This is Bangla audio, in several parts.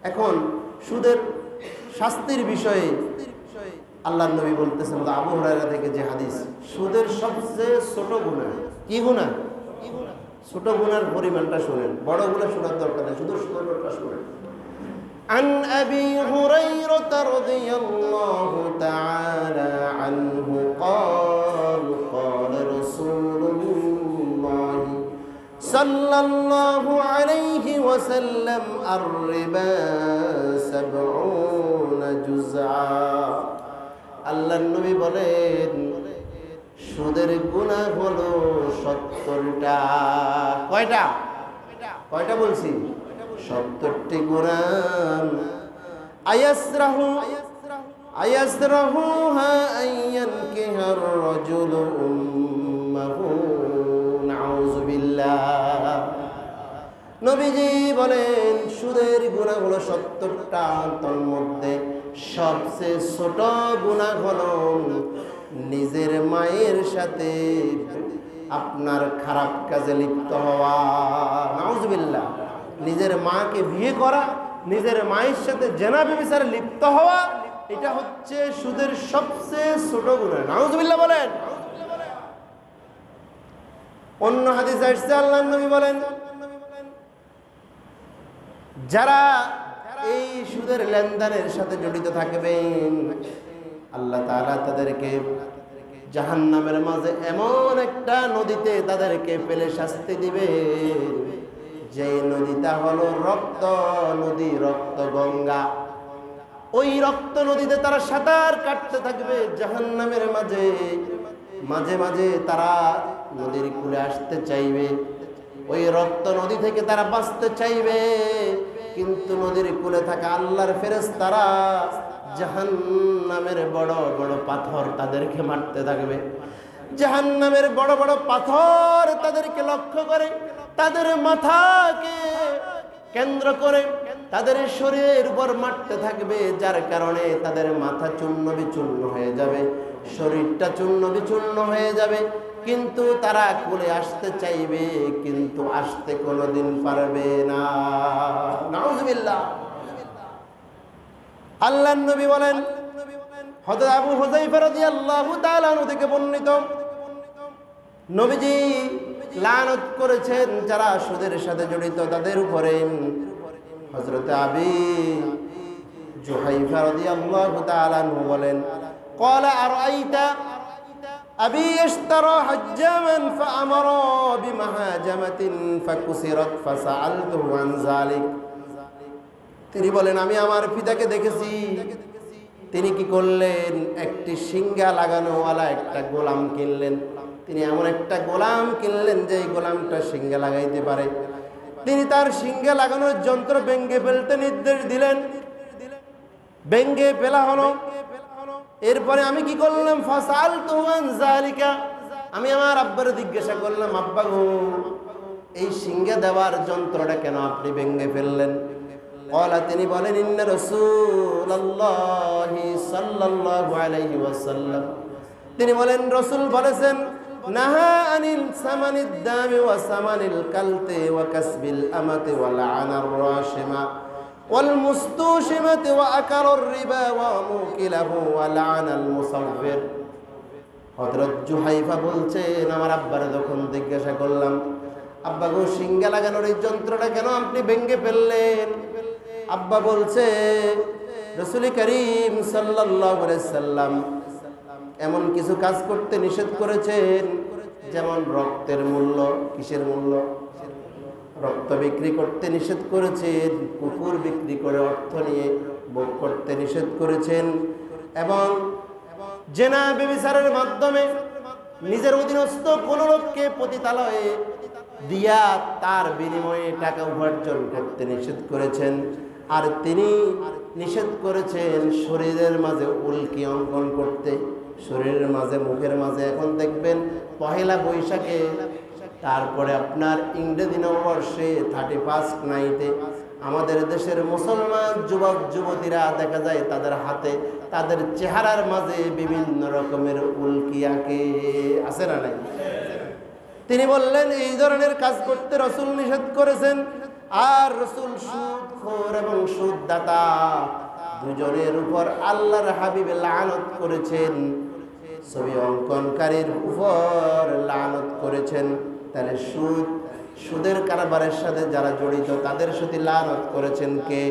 এখন সুদের শাস্তির বিষয়ে আল্লাহর নবী বলতেছেন আবু হুরায়রা থেকে যে হাদিস, সুদের সবচেয়ে ছোট গুনাহ কি গুনাহ? ছোট গুনার পরিমাণটা শুনেন, বড় গুনাহ শোনার দরকার নেই, শুধু ছোটটা শুনেন। عن أبي هريرة رضي الله تعالى عنه قال قال رسول الله صلى الله عليه وسلم الربا 70 جزعا। আল্লাহর নবী বলেন সুদের গুনাহ হলো 70টা। কয়টা? কয়টা বলছি? 70টি গুনাহ। আয়াসরাহুহা আইয়ানকিহার রাজুলু উম্মাহু, নাউযু বিল্লাহ। নবীজি বলেন সুদের গুনাহ হলো 70টা, তার মধ্যে সবচেয়ে ছোট গুনাহ হলো নিজের মায়ের সাথে আপনার খারাপ কাজে লিপ্ত হওয়া, নাউযু বিল্লাহ। নিজের মাকে বিয়ে করা, নিজের মায়ের সাথে জেনা ব্যভিচারে লিপ্ত হওয়া, এটা হচ্ছে সুদের সবচেয়ে ছোট গুনাহ, নাউযু বিল্লাহ বলেন। অন্য হাদিসে আসছে আল্লাহর নবী বলেন যারা এই সুদের লেনদেনের সাথে জড়িত থাকবেন আল্লাহ তাআলা তাদেরকে জাহান্নামের মাঝে এমন একটা নদীতে তাদেরকে ফেলে শাস্তি দিবে, যে নদীটা হলো রক্ত নদী, রক্ত গঙ্গা। ওই রক্ত নদীতে তারা সাঁতার কাটতে থাকবে জাহান্নামের মাঝে। মাঝে মাঝে তারা নদীর কূলে আসতে চাইবে, ওই রক্ত নদী থেকে তারা বাঁচতে চাইবে, কিন্তু নদীর কূলে থাকা আল্লাহর ফেরেশতারা জাহান্নামের বড় বড় পাথর তাদেরকে মারতে থাকবে। জাহান্নামের বড় বড় পাথর তাদেরকে লক্ষ্য করে, তাদের মাথাকে কেন্দ্র করে তাদের শরীরের উপর মারতে থাকবে, যার কারণে তাদের মাথা চূর্ণ বিচূর্ণ হয়ে যাবে, শরীরটা চূর্ণ বিচূর্ণ হয়ে যাবে, কিন্তু তারা কোলে আসতে চাইবে, কিন্তু আসতে কোনোদিন পারবে না, নাউযুবিল্লাহ। আল্লাহর নবী বলেন, হযরত আবু হুযায়ফা রাদিয়াল্লাহু তাআলা আনহু থেকে বর্ণিত, নবীজি লানত করেছেন যারা সুদের সাথে জড়িত তাদের উপরে। হযরত আবি জুহাইফা রাদিয়াল্লাহু তাআলা আনহু বলেন, قال أرأيت أبي اشترى حجاما فأمر بمهاجمة فكسرت فسألته عن ذلك। তিনি বলেন আমি আমার পিতাকে দেখেছি, তিনি কি করলেন, একটি শিঙ্গা লাগানোওয়ালা একটা গোলাম কিনলেন। তিনি এমন একটা গোলাম কিনলেন যে এই গোলামটা শিঙ্গা লাগাইতে পারে। তিনি তার শিঙ্গা লাগানোর যন্ত্র ভেঙে ফেলতে নির্দেশ দিলেন, ভেঙে ফেলা হলো। এরপরে আমি কি করলাম, ফাসালতু আন যালিকা, আমি আমার আব্বারে জিজ্ঞাসা করলাম, আব্বা গো এই শিঙ্গা দেওয়ার যন্ত্রটা কেন আপনি ভেঙে ফেললেন? ক্বালা, তিনি বলেন, ইন্না রাসূলুল্লাহি সাল্লাল্লাহু আলাইহি ওয়াসাল্লাম, তিনি বলেন রাসূল বলেছেন, নাহা আনিল সামানিদ দামি ওয়া সামানিল কালতি ওয়া কাসবিল আমাতি ওয়া লা'নার রাশিমা ওয়াল মুস্তুশিমাতি ওয়া আকারুর রিবা ওয়া মুকিলাহু ওয়া লা'নাল মুসাফফির। হযরত জুহাইফা বলছেন আমার আব্বারে যখন জিজ্ঞাসা করলাম, আব্বা গো শিঙ্গা লাগানোর এই যন্ত্রটা কেন আপনি ভেঙে ফেললেন? আব্বা বলছে রাসূল করিম সাল্লাল্লাহু আলাইহি সাল্লাম এমন কিছু কাজ করতে নিষেধ করেছেন, যেমন রক্তের মূল্য, কিসের মূল্য? রক্ত বিক্রি করতে নিষেধ করেছেন, কুকুর বিক্রি করে অর্থ নিয়ে ভোগ করতে নিষেধ করেছেন, এবং জেনা ব্যভিচারের মাধ্যমে নিজের অধীনস্থ কোনো লোককে পতিতালয়ে দিয়া তার বিনিময়ে টাকা উপার্জন করতে নিষেধ করেছেন। আর তিনি নিষেধ করেছেন শরীরের মাঝে উল্কি অঙ্কন করতে, শরীরের মাঝে, মুখের মাঝে। এখন দেখবেন পহেলা বৈশাখে, তারপরে আপনার ইংরেজি নববর্ষে 31 নাইটে আমাদের দেশের মুসলমান যুবক যুবতীরা দেখা যায় তাদের হাতে, তাদের চেহারার মাঝে বিভিন্ন রকমের উল্কি আঁকে, আছে না নাই? তিনি বললেন এই ধরনের কাজ করতে রাসূল নিষেধ করেছেন। আর রাসূল সুদখোর এবং সুদদাতা দুজনের উপর আল্লাহর হাবিব লানত করেছেন, ছবি অঙ্কনকারীর উপর লানত করেছেন। তাহলে সুদের কারবারের সাথে যারা জড়িত তাদের সাথে লানত করেছেন কে?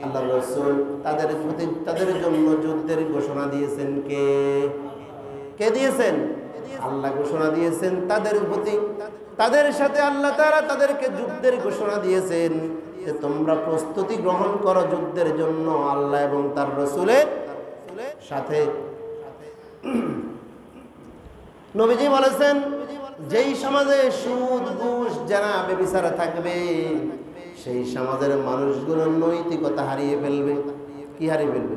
আল্লাহর রাসূল। তাদের জন্য যুদ্ধের ঘোষণা দিয়েছেন কে? কে দিয়েছেন? আল্লাহ ঘোষণা দিয়েছেন তাদের প্রতি। তাদের সাথে আল্লাহ তাআলা তাদেরকে যুদ্ধের ঘোষণা দিয়েছেন যে তোমরা প্রস্তুতি গ্রহণ করো যুদ্ধের জন্য আল্লাহ এবং তার রাসূলের সাথে। নবীজি বলেছেন যেই সমাজে সুদ ঘুষ জেনা ব্যভিচার থাকবে সেই সমাজের মানুষগুলো নৈতিকতা হারিয়ে ফেলবে। কি হারিয়ে ফেলবে?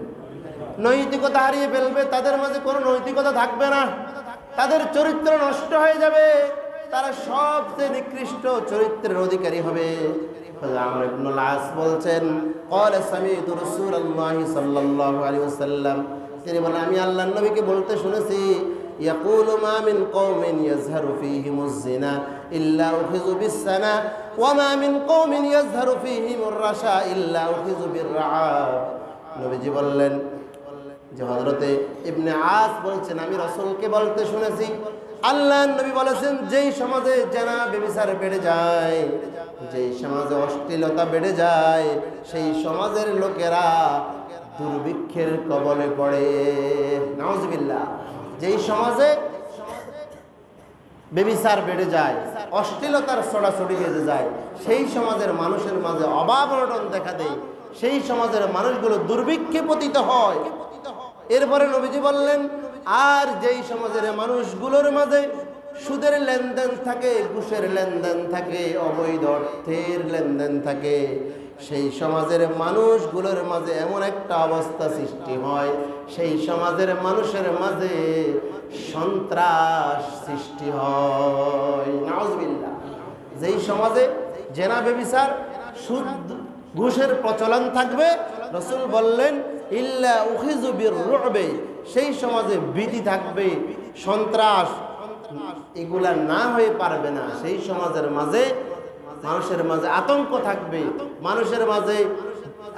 নৈতিকতা হারিয়ে ফেলবে। তাদের মাঝে কোনো নৈতিকতা থাকবে না, তাদের চরিত্র নষ্ট হয়ে যাবে, তারা সবচেয়ে নিকৃষ্ট চরিত্রের অধিকারী হবে। আমর ইবনুল আস বলছেন ক্বালা সামি'তু রাসূলুল্লাহি সাল্লাল্লাহু আলাইহি ওয়াসাল্লাম, তিনি বলেন আমি আল্লাহর নবীকে বলতে শুনেছি ইয়াকুলু মা মিন কওমিন ইয়াজহারু ফীহিমুজ জিনা ইল্লা উখিযু বিস-সানা ওয়া মা মিন কওমিন ইয়াজহারু ফীহিমুর রাশা ইল্লা উখিযু বির-রা'াব। নবীজি বললেন যে হযরতে ইবনে আস বলছেন আমি রাসূলকে বলতে শুনেছি আল্লাহর নবী বলেছেন যেই সমাজে জেনা ব্যভিচার বেড়ে যায়, যেই সমাজে অশ্লীলতা বেড়ে যায় সেই সমাজের লোকেরা দুর্ভিক্ষের কবলে পড়ে। নাউজুবিল্লাহ। যেই সমাজে ব্যভিচার বেড়ে যায়, অশ্লীলতার ছড়াছড়ি বেড়ে যায়, সেই সমাজের মানুষের মাঝে অভাব অনটন দেখা দেয়, সেই সমাজের মানুষগুলো দুর্ভিক্ষে পতিত হয়। এরপরে নবীজি বললেন আর যেই সমাজের মানুষগুলোর মাঝে সুদের লেনদেন থাকে, ঘুষের লেনদেন থাকে, অবৈধ অর্থের লেনদেন থাকে, সেই সমাজের মানুষগুলোর মাঝে এমন একটা অবস্থা সৃষ্টি হয়, সেই সমাজের মানুষের মাঝে সন্ত্রাস সৃষ্টি হয়। নাউজুবিল্লাহ। যেই সমাজে জেনা ব্যভিচার সুদ ঘুষের প্রচলন থাকবে রাসূল বললেন ইল্লা উখিযু বির-রু'বি, সেই সমাজে ভীতি থাকবে, সন্ত্রাস এগুলা না হয়ে পারবে না। সেই সমাজের মাঝে মানুষের মাঝে আতঙ্ক থাকবে, মানুষের মাঝে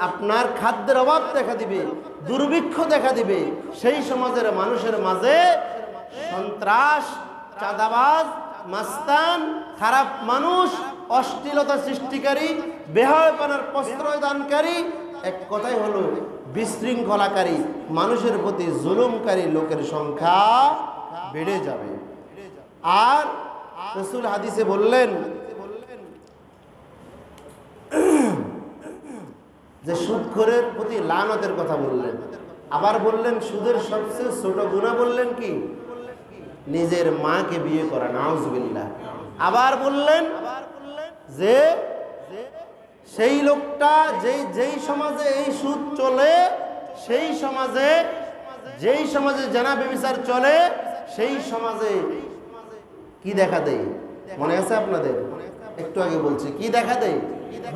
আপনার খাদ্যের অভাব দেখা দিবে, দুর্ভিক্ষ দেখা দিবে। সেই সমাজের মানুষের মাঝে সন্ত্রাস, চাঁদাবাজ, মাস্তান, খারাপ মানুষ, অশ্লীলতা সৃষ্টিকারী, বেহায়াপনার প্রশ্রয় দানকারী, এক কথাই হলো বিশৃঙ্খলাকারী, মানুষের প্রতি জুলুমকারী লোকের সংখ্যা বেড়ে যাবে। আর রাসূল হাদিসে বললেন যে সুদখোরের প্রতি লানতের কথা বললেন, আবার বললেন সুদের সবচেয়ে ছোট গুনাহ বললেন কি? নিজের মাকে বিয়ে করা। নাউজুবিল্লাহ। আবার বললেন যে সেই লোকটা যেই সমাজে এই সুদ চলে, সেই সমাজে যেই সমাজে জেনা ব্যভিচার চলে সেই সমাজে কি দেখা দেয়? মনে আছে আপনাদের? একটু আগে বলছি কি দেখা দেয়?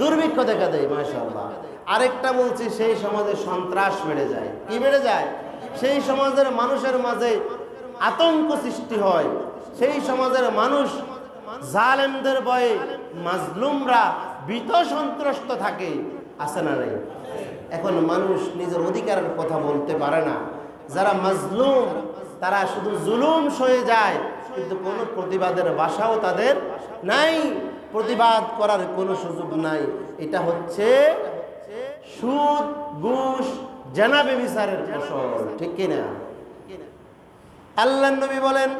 দুর্ভিক্ষ দেখা দেয়। মাশাআল্লাহ। আরেকটা বলছি সেই সমাজে সন্ত্রাস বেড়ে যায়। কি বেড়ে যায়? সেই সমাজের মানুষের মাঝে আতঙ্ক সৃষ্টি হয়, সেই সমাজের মানুষ জালেমদের ভয়ে মাজলুমরা ভীত সন্ত্রস্ত থাকে। আছে না নাই? এখন মানুষ নিজের অধিকারের কথা বলতে পারে না। যারা মাজলুম তারা শুধু জুলুম সয়ে যায়, কিন্তু কোনো প্রতিবাদের ভাষাও তাদের নাই, প্রতিবাদ করার কোনো সুযোগ নাই। এটা হচ্ছে সুদ ঘুষ জেনা ব্যভিচারের ফসল। ঠিক কিনা? আল্লাহর নবী বলেন,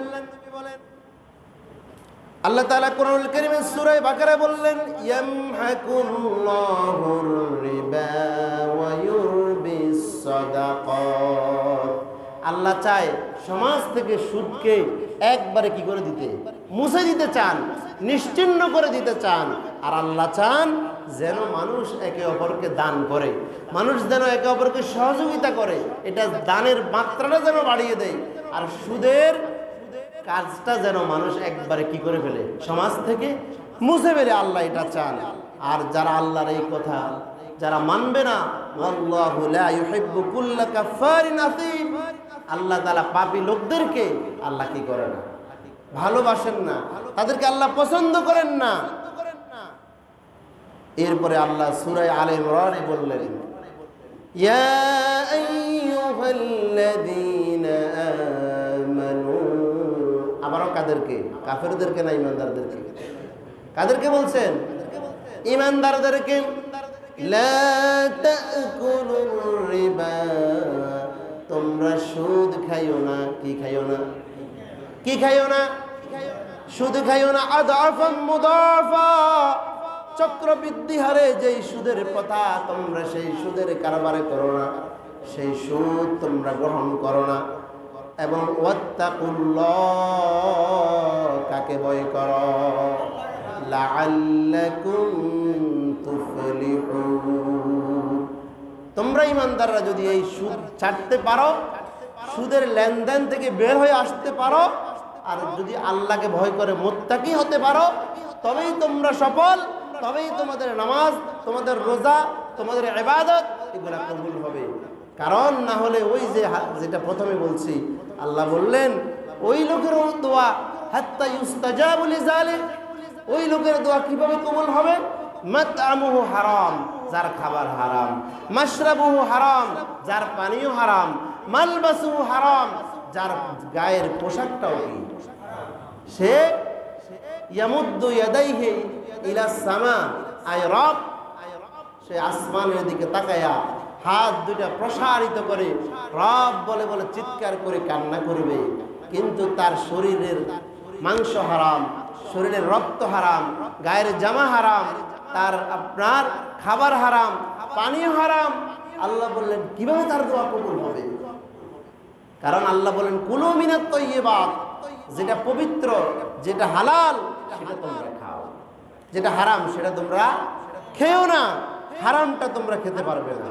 আল্লাহ তাআলা কোরআনুল কারীমের সূরা বাকারা বললেন ইয়ামহাকুল্লাহুর রিবা ওয়া ইউরবিস সাদাকাত। আল্লাহ চায় সমাজ থেকে সুদকে একবারে কি করে দিতে? মুছে দিতে চান, নিশ্চিহ্ন করে দিতে চান। আর আল্লাহ চান যেন মানুষ একে অপরকে দান করে, মানুষ যেন একে অপরকে সহযোগিতা করে, এটা দানের মাত্রাটা যেন বাড়িয়ে দেয়। আর সুদের কাজটা যেন মানুষ একবারে কি করে ফেলে? সমাজ থেকে মুছে ফেলে। আল্লাহ এটা চান। আর যারা আল্লাহর এই কথা যারা মানবে না, আল্লাহু লা ইউহিব্বু কুল্লা কাফফারিন আথীম, আল্লাহ তাআলা পাপী লোকদেরকে আল্লাহ কি করে না? ভালোবাসেন না, তাদেরকে আল্লাহ পছন্দ করেন না। এরপরে আল্লাহ সূরা আলে ইমরানে বললেন, ইয়া আইয়ুহাল্লাযীনা আমানু, আবারও কাদেরকে? কাফেরদেরকে না ঈমানদারদেরকে? কাদেরকে বলছেন? ঈমানদারদেরকে। লা তাকুলুর রিবা, তোমরা সুদ খাইও না। কি খাইও না? কি খাইও না? সুদ খাইও না। আদাফাম মুদাফা, চক্রবৃদ্ধি হারে যেই সুদের কথা, তোমরা সেই সুদের কারবারে করো না, সেই সুদ তোমরা গ্রহণ করো না। এবং ওয়াত্তাকুল্লাহ, কাকে ভয় করো? লাআল্লাকুম তুফলিহুন, তোমরা ঈমানদাররা যদি এই সুদ ছাড়তে পারো, সুদের লেনদেন থেকে বের হয়ে আসতে পারো, আর যদি আল্লাহকে ভয় করে মুত্তাকি হতে পারো, তবেই তোমরা সফল, তবেই তোমাদের নামাজ, তোমাদের রোজা, তোমাদের ইবাদত এগুলা কবুল হবে। কারণ না হলে ওই যে যেটা প্রথমে বলছি, আল্লাহ বললেন ওই লোকের দোয়া হাত্তা ইউস্তাজাবু লিযালিক, ওই লোকের দোয়া কিভাবে কবুল হবে? মাতআমুহু হারাম, যার খাবার হারাম, মাশরাবুহু হারাম, যার পানীয় হারাম, মালবাসুহু হারাম, যার গায়ের পোশাকটাও কি, সে ইয়ামুদ্দু ইয়াদাইহি ইলা সামা, আই রব, সে আসমানের দিকে তাকায়া হাত দুইটা প্রসারিত করে রব বলে বলে চিৎকার করে কান্না করবে, কিন্তু তার শরীরের মাংস হারাম, শরীরের রক্ত হারাম, গায়ের জামা হারাম, তার আপনার খাবার হারাম, পানীয় হারাম। আল্লাহ বললেন কিভাবে তার দোয়া কবুল হবে? কারণ আল্লাহ বলেন কুলু মিনাত তাইয়্যিবাত, যেটা পবিত্র, যেটা হালাল সেটা তোমরা খাও, যেটা হারাম সেটা তোমরা খেও না, হারামটা তোমরা খেতে পারবে না।